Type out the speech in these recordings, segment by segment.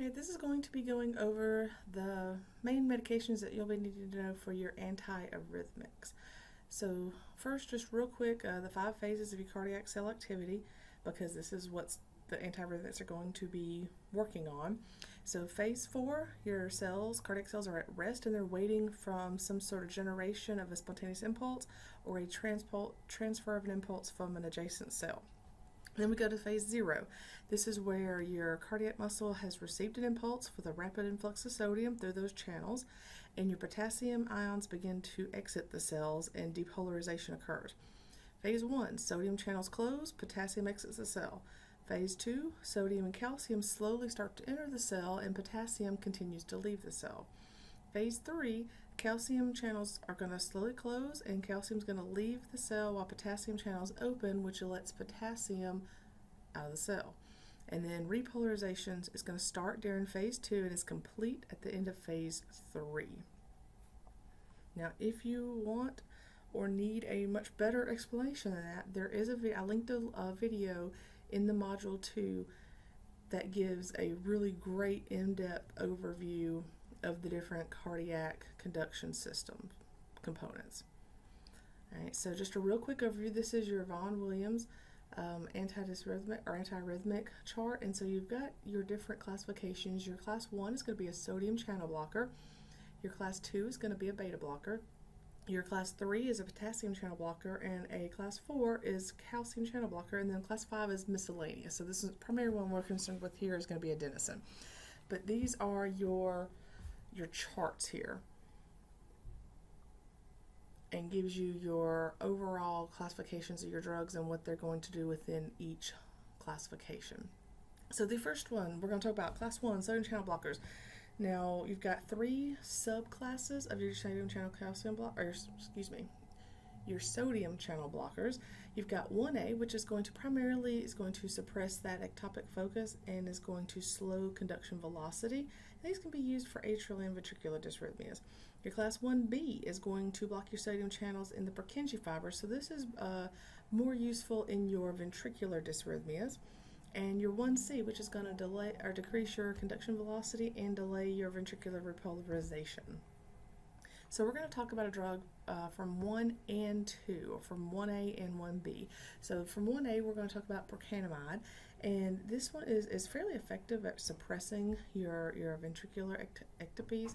Alright, this is going to be going over the main medications that you'll be needing to know for your anti-arrhythmics. So first, just real quick, the 5 phases of your cardiac cell activity, because this is what the anti-arrhythmics are going to be working on. So phase 4, your cells, cardiac cells, are at rest and they're waiting from some sort of generation of a spontaneous impulse or a transfer of an impulse from an adjacent cell. Then we go to phase 0. This is where your cardiac muscle has received an impulse for the rapid influx of sodium through those channels, and your potassium ions begin to exit the cells and depolarization occurs. Phase 1, sodium channels close, potassium exits the cell. Phase 2, sodium and calcium slowly start to enter the cell and potassium continues to leave the cell. Phase 3, calcium channels are going to slowly close and calcium is going to leave the cell while potassium channels open, which lets potassium out of the cell. And then repolarizations is going to start during phase 2 and is complete at the end of phase 3. Now, if you want or need a much better explanation than that, there is I linked a video in the module 2 that gives a really great in-depth overview of the different cardiac conduction system components. Alright, so just a real quick overview. This is your Vaughan Williams anti-arrhythmic chart, and so you've got your different classifications. Your class 1 is going to be a sodium channel blocker. Your class 2 is going to be a beta blocker. Your class 3 is a potassium channel blocker, and a class 4 is calcium channel blocker, and then class 5 is miscellaneous. So this is the primary one we're concerned with here is going to be adenosine. But these are your charts here, and gives you your overall classifications of your drugs and what they're going to do within each classification. So the first one, we're going to talk about class 1, sodium channel blockers. Now, you've got 3 subclasses of your sodium channel calcium your sodium channel blockers. You've got 1A, which is going to suppress that ectopic focus and is going to slow conduction velocity. These can be used for atrial and ventricular dysrhythmias. Your class 1B is going to block your sodium channels in the Purkinje fiber, so this is more useful in your ventricular dysrhythmias. And your 1C, which is going to delay or decrease your conduction velocity and delay your ventricular repolarization. So we're going to talk about a drug from 1 and 2, or from 1A and 1B. So from 1A, we're going to talk about procainamide, and this one is fairly effective at suppressing your ventricular ectopies,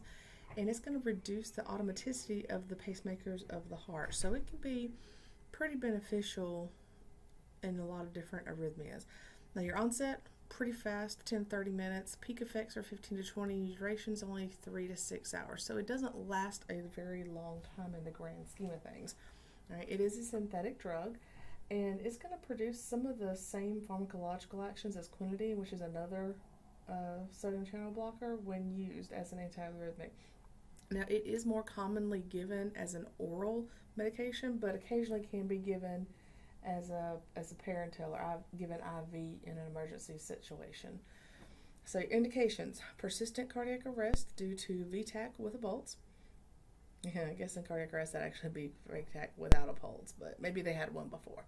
and it's going to reduce the automaticity of the pacemakers of the heart. So it can be pretty beneficial in a lot of different arrhythmias. Now, your onset, pretty fast, 10 to 30 minutes. Peak effects are 15 to 20. Duration's only 3 to 6 hours. So it doesn't last a very long time in the grand scheme of things. All right, it is a synthetic drug, and it's going to produce some of the same pharmacological actions as quinidine, which is another sodium channel blocker, when used as an antiarrhythmic. Now, it is more commonly given as an oral medication, but occasionally can be given as a parenteral or given IV in an emergency situation. So indications: persistent cardiac arrest due to VTAC with a pulse. Yeah, I guess in cardiac arrest that'd actually be VTAC without a pulse, but maybe they had one before.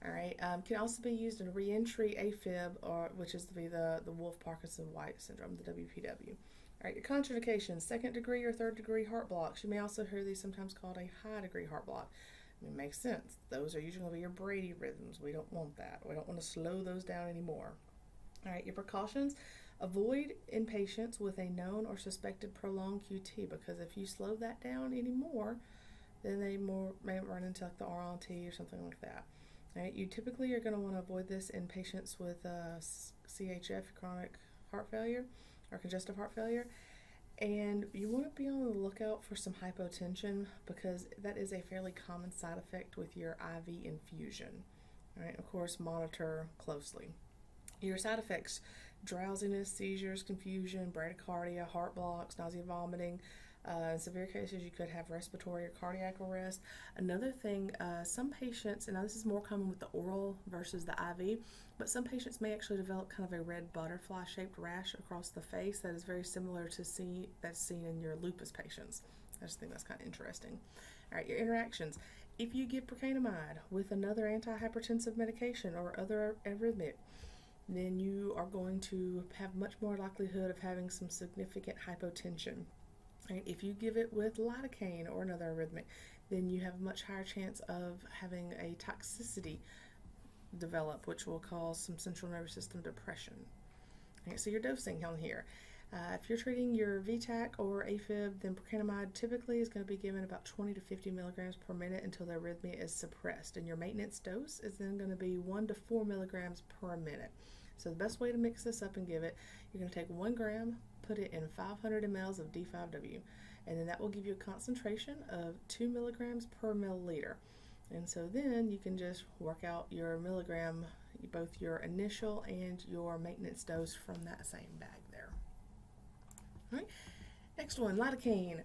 All right, can also be used in reentry AFib, or which is the Wolff-Parkinson-White syndrome, the WPW. All right, your contraindications: 2nd degree or 3rd degree heart blocks. You may also hear these sometimes called a high degree heart block. It makes sense. Those are usually going to be your Brady rhythms. We don't want that. We don't want to slow those down anymore. All right, your precautions: avoid in patients with a known or suspected prolonged QT, because if you slow that down anymore, then they may run into like the RLT or something like that. All right, you typically are going to want to avoid this in patients with CHF, chronic heart failure, or congestive heart failure. And you want to be on the lookout for some hypotension, because that is a fairly common side effect with your IV infusion. All right, of course, monitor closely. Your side effects: drowsiness, seizures, confusion, bradycardia, heart blocks, nausea, vomiting. In severe cases, you could have respiratory or cardiac arrest. Another thing, some patients, and now this is more common with the oral versus the IV, but some patients may actually develop kind of a red butterfly-shaped rash across the face that is very similar to that's seen in your lupus patients. I just think that's kind of interesting. All right, your interactions: if you give procainamide with another antihypertensive medication or other arrhythmic, then you are going to have much more likelihood of having some significant hypotension. Right? If you give it with lidocaine or another arrhythmic, then you have a much higher chance of having a toxicity develop, which will cause some central nervous system depression. Right, so your dosing on here. If you're treating your VTAC or AFib, then procainamide typically is going to be given about 20 to 50 milligrams per minute until the arrhythmia is suppressed. And your maintenance dose is then going to be 1 to 4 milligrams per minute. So the best way to mix this up and give it, you're going to take 1 gram, put it in 500 mLs of D5W, and then that will give you a concentration of 2 milligrams per milliliter. And so then you can just work out your milligram, both your initial and your maintenance dose from that same bag there. All right. Next one, lidocaine.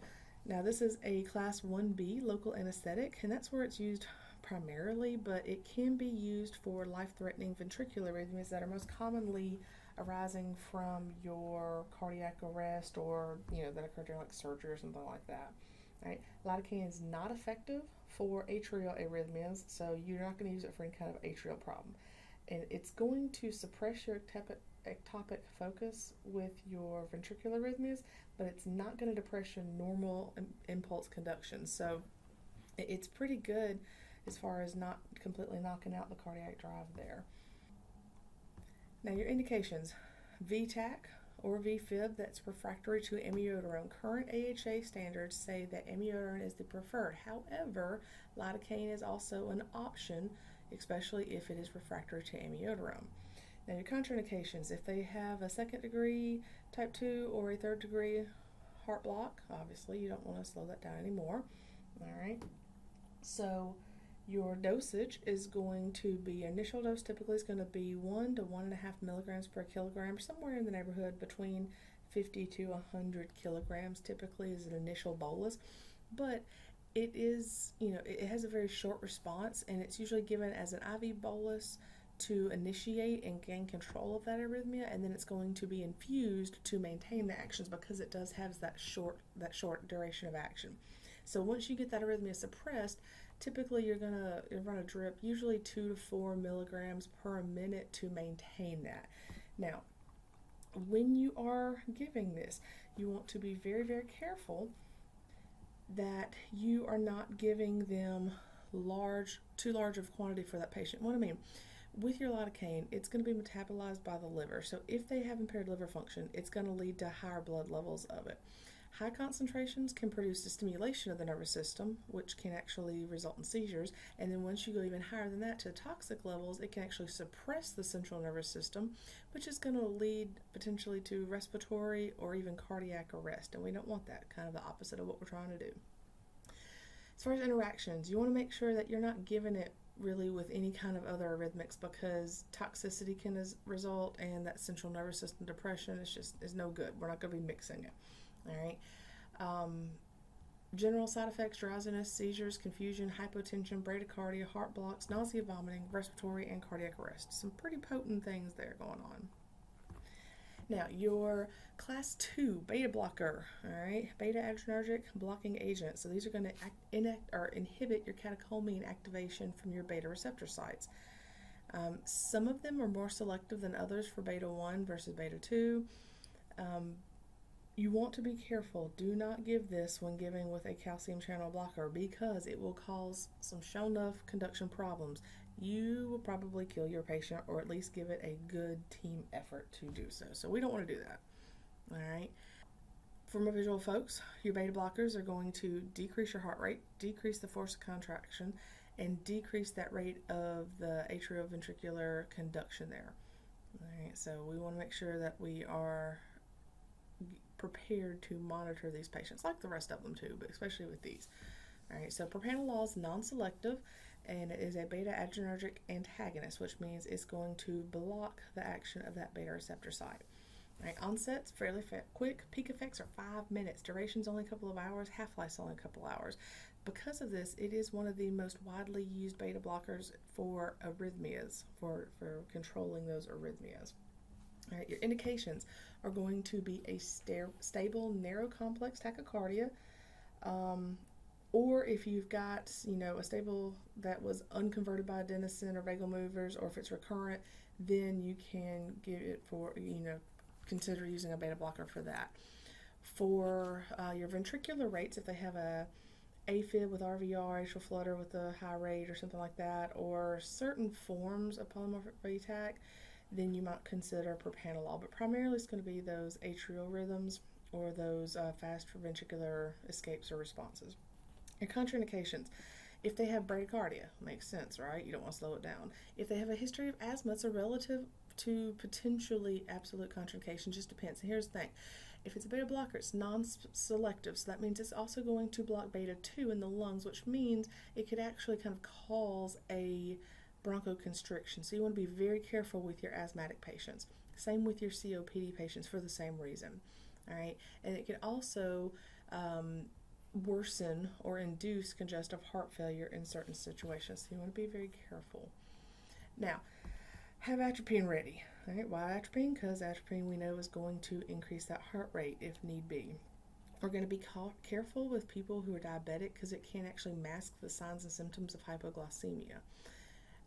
Now this is a class 1B local anesthetic, and that's where it's used primarily, but it can be used for life-threatening ventricular arrhythmias that are most commonly arising from your cardiac arrest, or that occur during like surgery or something like that. Right? Lidocaine is not effective for atrial arrhythmias, so you're not going to use it for any kind of atrial problem. And it's going to suppress your ectopic focus with your ventricular arrhythmias, but it's not going to depress your normal impulse conduction. So it's pretty good as far as not completely knocking out the cardiac drive there. Now your indications: VTAC or VFib that's refractory to amiodarone. Current AHA standards say that amiodarone is the preferred. However, lidocaine is also an option, especially if it is refractory to amiodarone. Now your contraindications: if they have a second degree type 2 or a third degree heart block, obviously you don't want to slow that down anymore. All right. So your dosage is going to be, initial dose typically is going to be 1 to 1.5 milligrams per kilogram, somewhere in the neighborhood between 50 to 100 kilograms typically is an initial bolus. But it is, it has a very short response, and it's usually given as an IV bolus to initiate and gain control of that arrhythmia, and then it's going to be infused to maintain the actions because it does have that short duration of action. So once you get that arrhythmia suppressed, typically you're gonna run a drip, usually 2 to 4 milligrams per minute to maintain that. Now, when you are giving this, you want to be very, very careful that you are not giving them too large of quantity for that patient. What I mean, with your lidocaine, it's going to be metabolized by the liver. So if they have impaired liver function, it's going to lead to higher blood levels of it. High concentrations can produce a stimulation of the nervous system, which can actually result in seizures. And then once you go even higher than that to toxic levels, it can actually suppress the central nervous system, which is going to lead potentially to respiratory or even cardiac arrest. And we don't want that, kind of the opposite of what we're trying to do. As far as interactions, you want to make sure that you're not giving it really with any kind of other arrhythmics, because toxicity can result, and that central nervous system depression is no good. We're not going to be mixing it. All right. General side effects: drowsiness, seizures, confusion, hypotension, bradycardia, heart blocks, nausea, vomiting, respiratory, and cardiac arrest. Some pretty potent things there going on. Now, your class 2 beta blocker, all right, beta adrenergic blocking agent. So these are going to inhibit your catecholamine activation from your beta receptor sites. Some of them are more selective than others for beta 1 versus beta 2. You want to be careful. Do not give this when giving with a calcium channel blocker, because it will cause some shown enough conduction problems. You will probably kill your patient, or at least give it a good team effort to do so. So we don't want to do that. All right. For my visual folks, your beta blockers are going to decrease your heart rate, decrease the force of contraction, and decrease that rate of the atrioventricular conduction there. All right. So we want to make sure that we are prepared to monitor these patients, like the rest of them too, but especially with these. All right, so propranolol is non-selective, and it is a beta adrenergic antagonist, which means it's going to block the action of that beta receptor site. All right, onset's fairly quick. Peak effects are 5 minutes. Duration's only a couple of hours. Half-life's only a couple of hours. Because of this, it is one of the most widely used beta blockers for arrhythmias, for controlling those arrhythmias. All right, your indications are going to be a stable, narrow complex tachycardia, or if you've got, a stable that was unconverted by adenosine or vagal movers, or if it's recurrent, then you can give it for, consider using a beta blocker for that. For your ventricular rates, if they have a AFib with RVR, atrial flutter with a high rate or something like that, or certain forms of polymorphic VTAC, then you might consider propranolol. But primarily it's going to be those atrial rhythms or those fast ventricular escapes or responses. Your contraindications. If they have bradycardia, makes sense, right? You don't want to slow it down. If they have a history of asthma, it's a relative to potentially absolute contraindication, just depends. And here's the thing. If it's a beta blocker, it's non-selective, so that means it's also going to block beta 2 in the lungs, which means it could actually kind of cause a bronchoconstriction. So you want to be very careful with your asthmatic patients. Same with your COPD patients for the same reason. All right, and it could also worsen or induce congestive heart failure in certain situations. So you want to be very careful. Now, have atropine ready. All right, why atropine? Because atropine we know is going to increase that heart rate if need be. We're going to be careful with people who are diabetic because it can actually mask the signs and symptoms of hypoglycemia.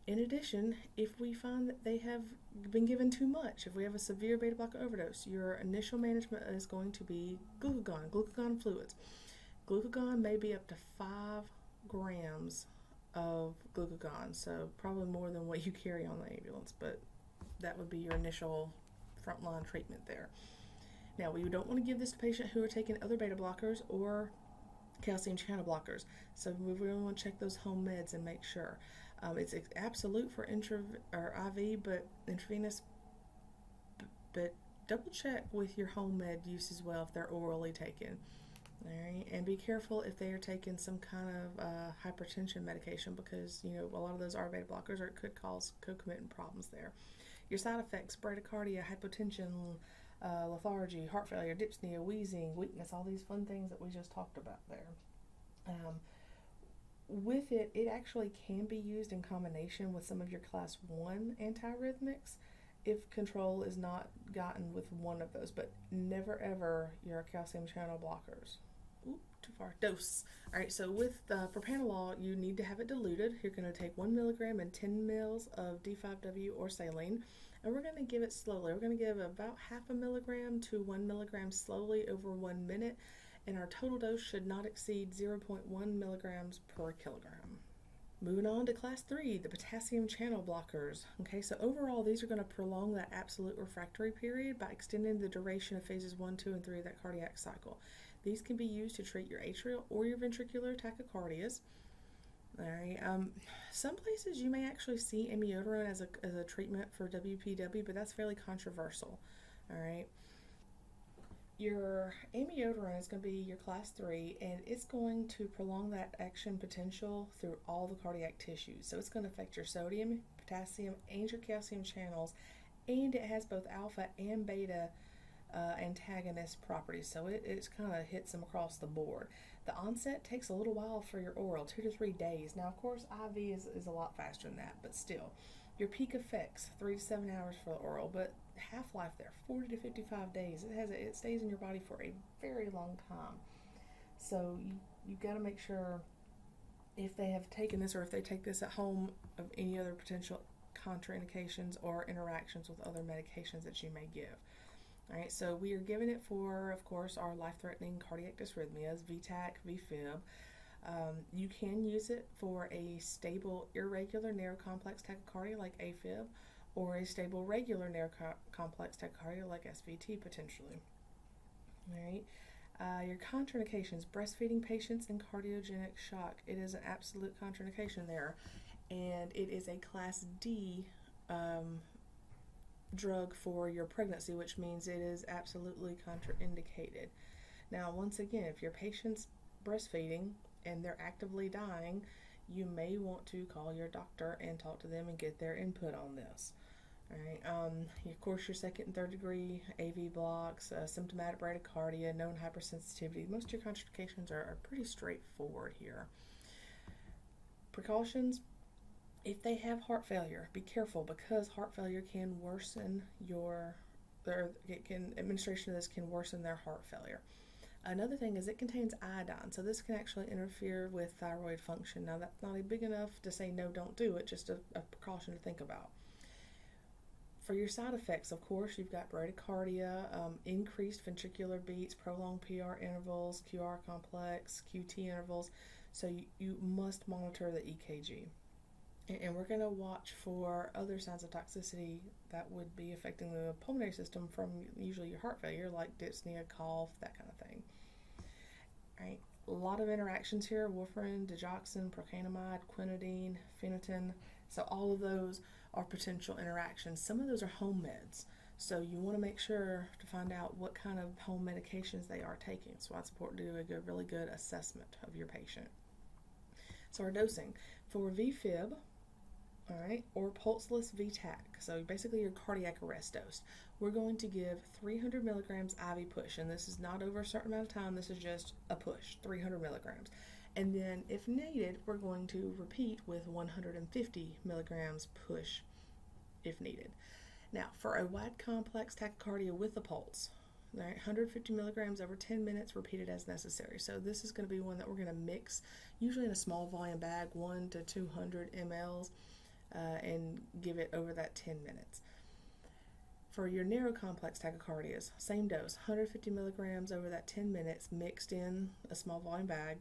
In addition, if we find that they have been given too much, if we have a severe beta blocker overdose, your initial management is going to be glucagon fluids. Glucagon may be up to 5 grams of glucagon, so probably more than what you carry on the ambulance, but that would be your initial frontline treatment there. Now, we don't want to give this to patients who are taking other beta blockers or calcium channel blockers, so we really want to check those home meds and make sure. It's absolute for IV, but intravenous, but double check with your home med use as well if they're orally taken. All right, and be careful if they are taking some kind of hypertension medication because, a lot of those are beta blockers or it could cause concomitant problems there. Your side effects, bradycardia, hypotension, lethargy, heart failure, dyspnea, wheezing, weakness, all these fun things that we just talked about there. With it, it actually can be used in combination with some of your class 1 antiarrhythmics if control is not gotten with one of those, but never ever your calcium channel blockers. Oop, too far. Dose. All right, so with propranolol, you need to have it diluted. You're going to take 1 milligram and 10 mils of D5W or saline, and we're going to give it slowly. We're going to give about half a milligram to 1 milligram slowly over 1 minute, and our total dose should not exceed 0.1 milligrams per kilogram. Moving on to class 3, the potassium channel blockers. Okay, so overall, these are going to prolong that absolute refractory period by extending the duration of phases 1, 2, and 3 of that cardiac cycle. These can be used to treat your atrial or your ventricular tachycardias. All right, some places you may actually see amiodarone as a treatment for WPW, but that's fairly controversial. All right. Your amiodarone is going to be your class 3, and it's going to prolong that action potential through all the cardiac tissues. So it's going to affect your sodium, potassium, and your calcium channels, and it has both alpha and beta antagonist properties. So it kind of hits them across the board. The onset takes a little while for your oral, 2 to 3 days. Now, of course, IV is a lot faster than that, but still. Your peak effects, 3 to 7 hours for the oral, but half-life there, 40 to 55 days. It stays in your body for a very long time. So you've got to make sure if they have taken this or if they take this at home of any other potential contraindications or interactions with other medications that you may give. All right, so we are giving it for, of course, our life-threatening cardiac dysrhythmias, VTAC, VFib. You can use it for a stable irregular narrow complex tachycardia like AFib, or a stable regular narrow complex tachycardia like SVT potentially. All right, your contraindications: breastfeeding patients and cardiogenic shock. It is an absolute contraindication there, and it is a class D drug for your pregnancy, which means it is absolutely contraindicated. Now, once again, if your patient's breastfeeding and they're actively dying, you may want to call your doctor and talk to them and get their input on this. All right. Of course, your second and third degree AV blocks, symptomatic bradycardia, known hypersensitivity. Most of your contraindications are pretty straightforward here. Precautions: if they have heart failure, be careful because heart failure can worsen administration of this can worsen their heart failure. Another thing is it contains iodine, so this can actually interfere with thyroid function. Now, that's not big enough to say no, don't do it, just a precaution to think about. For your side effects, of course, you've got bradycardia, increased ventricular beats, prolonged PR intervals, QR complex, QT intervals. So you must monitor the EKG. And we're going to watch for other signs of toxicity that would be affecting the pulmonary system from usually your heart failure, like dyspnea, cough, that kind of thing. All right. A lot of interactions here: warfarin, digoxin, procainamide, quinidine, phenytoin. So all of those are potential interactions. Some of those are home meds. So you want to make sure to find out what kind of home medications they are taking. So it's important to do a really good assessment of your patient. So our dosing for VFib, all right, or pulseless VTAC, so basically your cardiac arrest dose, we're going to give 300 milligrams IV push, and this is not over a certain amount of time, this is just a push, 300 milligrams. And then if needed, we're going to repeat with 150 milligrams push if needed. Now, for a wide complex tachycardia with a pulse, all right, 150 milligrams over 10 minutes, repeated as necessary. So this is going to be one that we're going to mix, usually in a small volume bag, 1 to 200 mLs, and give it over that 10 minutes. For your narrow complex tachycardias, same dose, 150 milligrams over that 10 minutes, mixed in a small volume bag.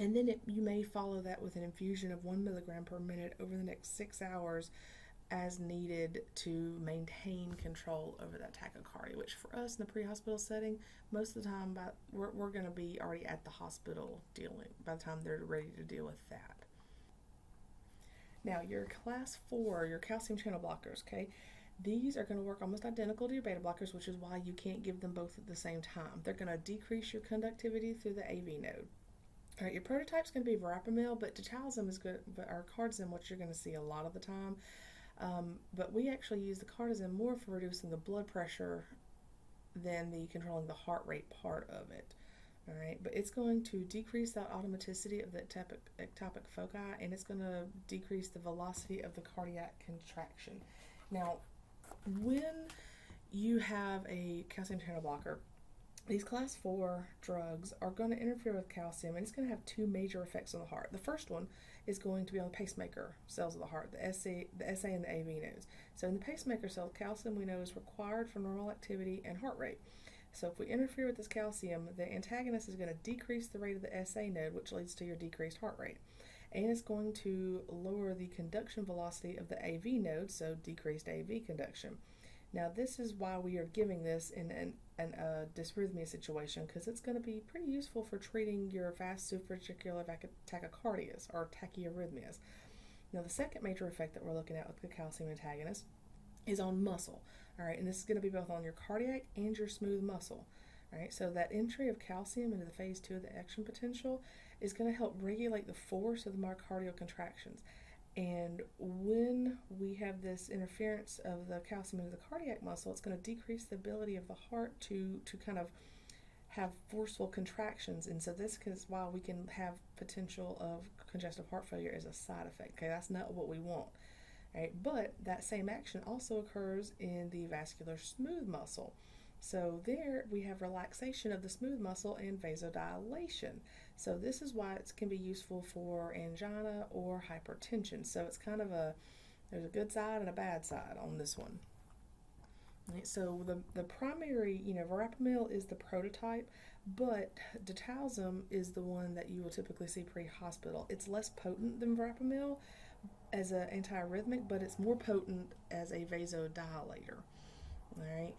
And then you may follow that with an infusion of 1 milligram per minute over the next 6 hours as needed to maintain control over that tachycardia, which for us in the pre-hospital setting, most of the time we're going to be already at the hospital dealing by the time they're ready to deal with that. Now, your class 4, your calcium channel blockers, okay? These are going to work almost identical to your beta blockers, which is why you can't give them both at the same time. They're going to decrease your conductivity through the AV node. All right, your prototype's going to be verapamil, but ditalzim is good, or cardizem, which you're going to see a lot of the time. But we actually use the cardizem more for reducing the blood pressure than the controlling the heart rate part of it. All right, but it's going to decrease that automaticity of the ectopic foci, and it's going to decrease the velocity of the cardiac contraction. Now, when you have a calcium channel blocker, these class 4 drugs are going to interfere with calcium, and it's going to have 2 major effects on the heart. The first one is going to be on the pacemaker cells of the heart, the SA and the AV nodes. So in the pacemaker cell, calcium we know is required for normal activity and heart rate. So if we interfere with this calcium, the antagonist is going to decrease the rate of the SA node, which leads to your decreased heart rate. And it's going to lower the conduction velocity of the AV node, so decreased AV conduction. Now this is why we are giving this in a dysrhythmia situation, because it's going to be pretty useful for treating your fast supraventricular tachycardias or tachyarrhythmias. Now the second major effect that we're looking at with the calcium antagonist is on muscle. All right, and this is going to be both on your cardiac and your smooth muscle. All right, so that entry of calcium into the phase 2 of the action potential is going to help regulate the force of the myocardial contractions. And when we have this interference of the calcium into the cardiac muscle, it's going to decrease the ability of the heart to kind of have forceful contractions. And so this is why we can have potential of congestive heart failure as a side effect. Okay, that's not what we want. Right? But that same action also occurs in the vascular smooth muscle. So there we have relaxation of the smooth muscle and vasodilation. So this is why it can be useful for angina or hypertension. So it's kind of there's a good side and a bad side on this one. Right? So the primary, verapamil is the prototype, but ditalzim is the one that you will typically see pre-hospital. It's less potent than verapamil as an antiarrhythmic, but it's more potent as a vasodilator. All right.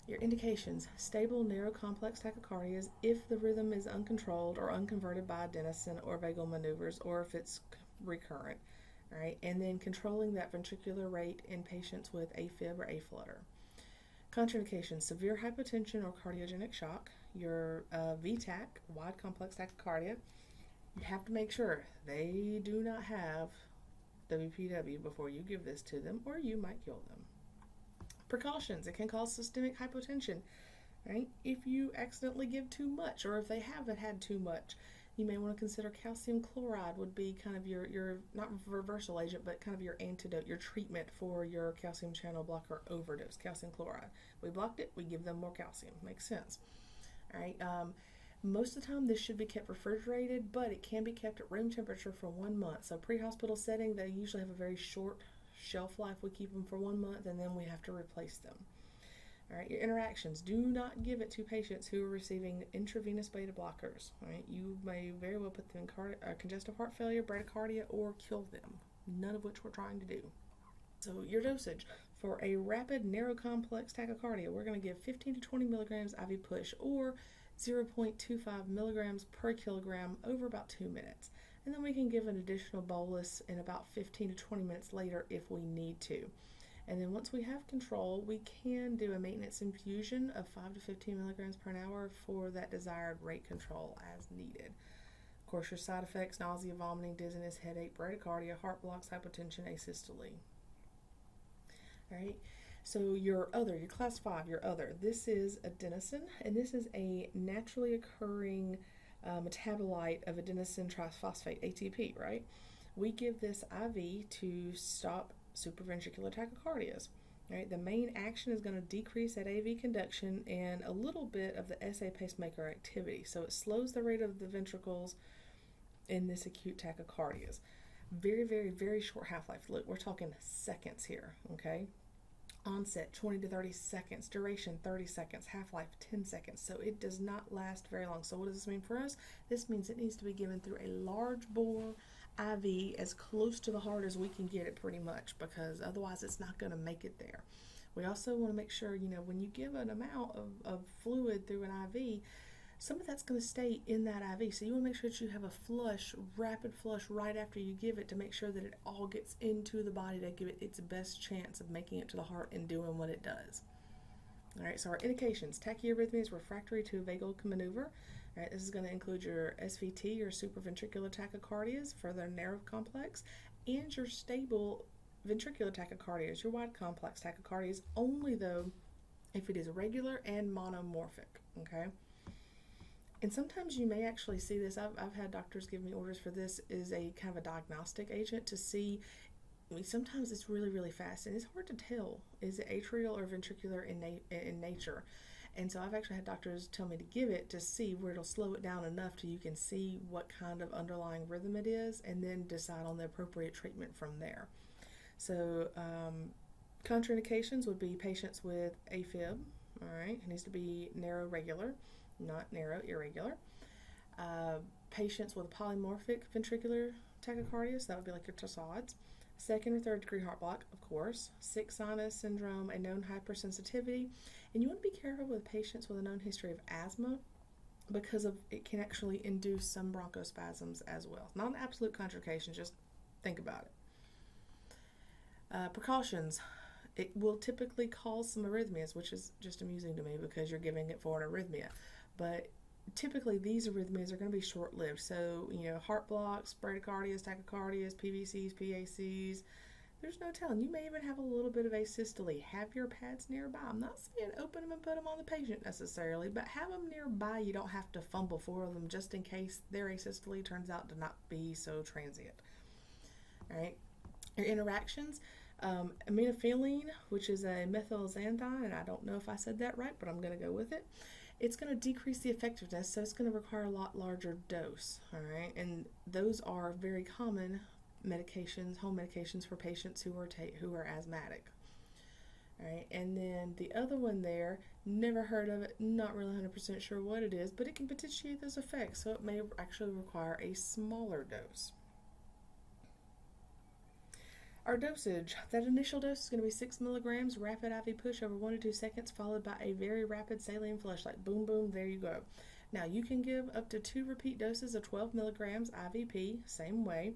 Your indications: stable narrow complex tachycardias if the rhythm is uncontrolled or unconverted by adenosine or vagal maneuvers, or if it's recurrent. All right, and then controlling that ventricular rate in patients with AFib or aflutter. Contraindications: severe hypotension or cardiogenic shock. Your VTAC, wide complex tachycardia, you have to make sure they do not have WPW before you give this to them, or you might kill them. Precautions: it can cause systemic hypotension, right? If you accidentally give too much, or if they haven't had too much, you may want to consider calcium chloride would be kind of your not reversal agent, but kind of your antidote, your treatment for your calcium channel blocker overdose. Calcium chloride. We blocked it, we give them more calcium. Makes sense. All right. Most of the time this should be kept refrigerated, but it can be kept at room temperature for 1 month. So pre-hospital setting, they usually have a very short shelf life. We keep them for 1 month and then we have to replace them. All right, your interactions. Do not give it to patients who are receiving intravenous beta blockers. All right, you may very well put them in congestive heart failure, bradycardia, or kill them, none of which we're trying to do. So your dosage for a rapid narrow complex tachycardia, we're going to give 15 to 20 milligrams IV push or 0.25 milligrams per kilogram over about 2 minutes. And then we can give an additional bolus in about 15 to 20 minutes later if we need to. And then once we have control, we can do a maintenance infusion of 5 to 15 milligrams per hour for that desired rate control as needed. Of course, your side effects: nausea, vomiting, dizziness, headache, bradycardia, heart blocks, hypotension, asystole. All right, so your class 5, your other. This is adenosine, and this is a naturally occurring metabolite of adenosine triphosphate, ATP, right? We give this IV to stop supraventricular tachycardias. Right? The main action is going to decrease that AV conduction and a little bit of the SA pacemaker activity. So it slows the rate of the ventricles in this acute tachycardias. Very, very, very short half-life. Look, we're talking seconds here, okay? Onset 20 to 30 seconds, duration 30 seconds, half-life 10 seconds. So it does not last very long. So what does this mean for us? This means it needs to be given through a large bore IV as close to the heart as we can get it, pretty much, because otherwise it's not going to make it there. We also want to make sure, when you give an amount of fluid through an IV, some of that's going to stay in that IV. So you want to make sure that you have a flush, rapid flush right after you give it to make sure that it all gets into the body to give it its best chance of making it to the heart and doing what it does. All right, so our indications: tachyarrhythmias refractory to vagal maneuver. All right, this is going to include your SVT, your supraventricular tachycardias for their narrow complex, and your stable ventricular tachycardias, your wide complex tachycardias, only though if it is regular and monomorphic, okay? And sometimes you may actually see this. I've had doctors give me orders for this as a kind of a diagnostic agent to see. Sometimes it's really, really fast, and it's hard to tell. Is it atrial or ventricular in nature? And so I've actually had doctors tell me to give it to see where it'll slow it down enough till you can see what kind of underlying rhythm it is, and then decide on the appropriate treatment from there. So contraindications would be patients with AFib. All right, it needs to be narrow regular, not narrow irregular. Patients with polymorphic ventricular tachycardia, so that would be like your torsades. Second or third degree heart block, of course. Sick sinus syndrome, a known hypersensitivity. And you want to be careful with patients with a known history of asthma because it can actually induce some bronchospasms as well. Not an absolute contraindication, just think about it. Precautions. It will typically cause some arrhythmias, which is just amusing to me because you're giving it for an arrhythmia. But typically these arrhythmias are going to be short-lived. So, heart blocks, bradycardias, tachycardias, PVCs, PACs, there's no telling. You may even have a little bit of asystole. Have your pads nearby. I'm not saying open them and put them on the patient necessarily, but have them nearby. You don't have to fumble for them just in case their asystole turns out to not be so transient. All right. Your interactions. Aminophylline, which is a methylxanthine, and I don't know if I said that right, but I'm going to go with it. It's going to decrease the effectiveness, so it's going to require a lot larger dose, all right? And those are very common medications, home medications for patients who are asthmatic, all right? And then the other one there, never heard of it, not really 100% sure what it is, but it can potentiate those effects, so it may actually require a smaller dose. Our dosage, that initial dose is going to be 6 milligrams, rapid IV push over 1 to 2 seconds, followed by a very rapid saline flush, like boom, boom, there you go. Now, you can give up to 2 repeat doses of 12 milligrams IVP, same way.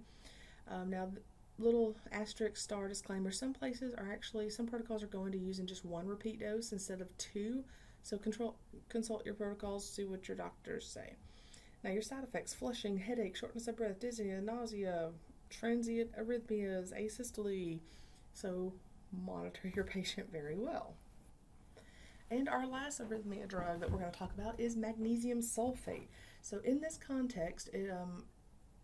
Now, little asterisk star disclaimer, some protocols are going to using just 1 repeat dose instead of 2, so consult your protocols, see what your doctors say. Now, your side effects: flushing, headache, shortness of breath, dizziness, nausea, transient arrhythmias, asystole, so monitor your patient very well. And our last arrhythmia drug that we're going to talk about is magnesium sulfate. So in this context,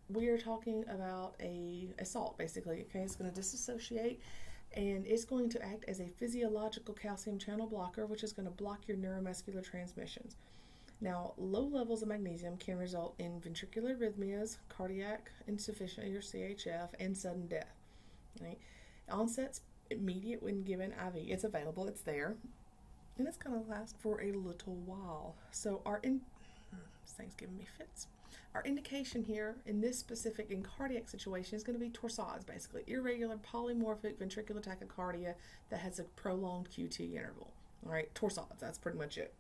we are talking about a salt, basically. Okay, it's going to disassociate, and it's going to act as a physiological calcium channel blocker, which is going to block your neuromuscular transmissions. Now, low levels of magnesium can result in ventricular arrhythmias, cardiac insufficiency or CHF, and sudden death. Right? Onset's immediate when given IV. It's available, it's there, and it's going to last for a little while. So this thing's giving me fits. Our indication here in this specific in cardiac situation is going to be torsades, basically irregular polymorphic ventricular tachycardia that has a prolonged QT interval. All right, torsades, that's pretty much it.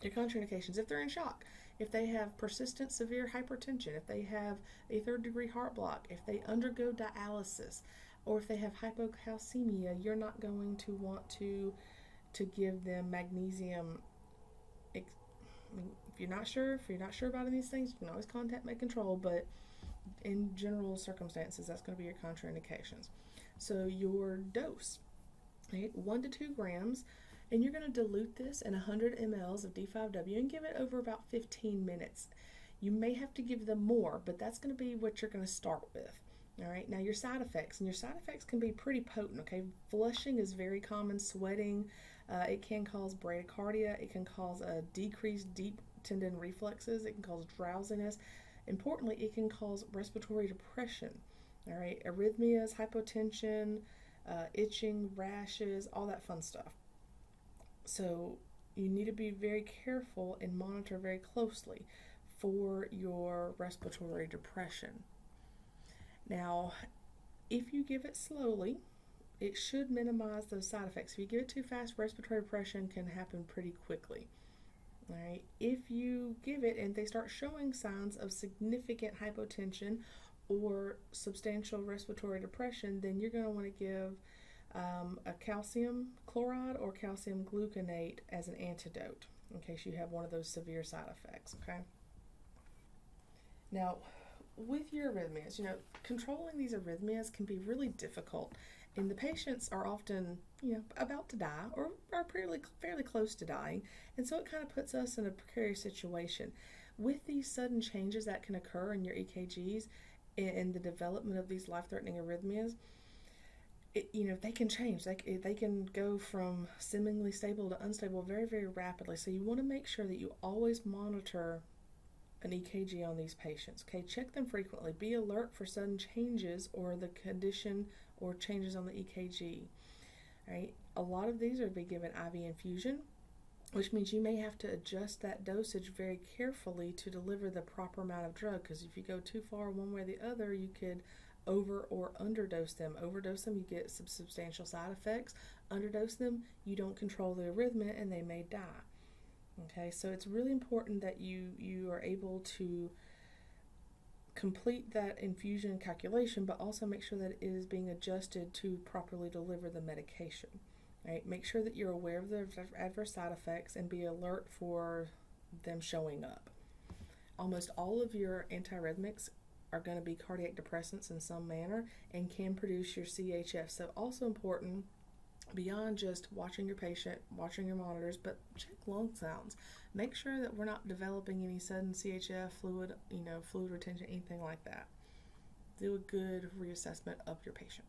Your contraindications, if they're in shock, if they have persistent severe hypertension, if they have a third-degree heart block, if they undergo dialysis, or if they have hypocalcemia, you're not going to want to give them magnesium. If you're not sure about any of these things, you can always contact Med Control, but in general circumstances, that's going to be your contraindications. So your dose, right, 1 to 2 grams, and you're going to dilute this in 100 mLs of D5W and give it over about 15 minutes. You may have to give them more, but that's going to be what you're going to start with. All right, now your side effects, and your side effects can be pretty potent, okay? Flushing is very common, sweating, it can cause bradycardia, it can cause a decreased deep tendon reflexes, it can cause drowsiness. Importantly, it can cause respiratory depression, all right? Arrhythmias, hypotension, itching, rashes, all that fun stuff. So you need to be very careful and monitor very closely for your respiratory depression. Now, if you give it slowly, it should minimize those side effects. If you give it too fast, respiratory depression can happen pretty quickly. All right. If you give it and they start showing signs of significant hypotension or substantial respiratory depression, then you're going to want to give a calcium chloride or calcium gluconate as an antidote in case you have one of those severe side effects. Okay. Now, with your arrhythmias, controlling these arrhythmias can be really difficult, and the patients are often, about to die or are fairly close to dying, and so it kind of puts us in a precarious situation. With these sudden changes that can occur in your EKGs and the development of these life-threatening arrhythmias, they can change. They can go from seemingly stable to unstable very, very rapidly. So you want to make sure that you always monitor an EKG on these patients. Okay, check them frequently. Be alert for sudden changes or the condition or changes on the EKG. All right, a lot of these are to be given IV infusion, which means you may have to adjust that dosage very carefully to deliver the proper amount of drug, because if you go too far one way or the other, you could over or underdose them. Overdose them, you get some substantial side effects. Underdose them, you don't control the arrhythmia and they may die. Okay, so it's really important that you are able to complete that infusion calculation, but also make sure that it is being adjusted to properly deliver the medication. Right? Make sure that you're aware of the adverse side effects and be alert for them showing up. Almost all of your antiarrhythmics are going to be cardiac depressants in some manner and can produce your CHF. So also important, beyond just watching your patient, watching your monitors, but check lung sounds. Make sure that we're not developing any sudden CHF, fluid retention, anything like that. Do a good reassessment of your patient.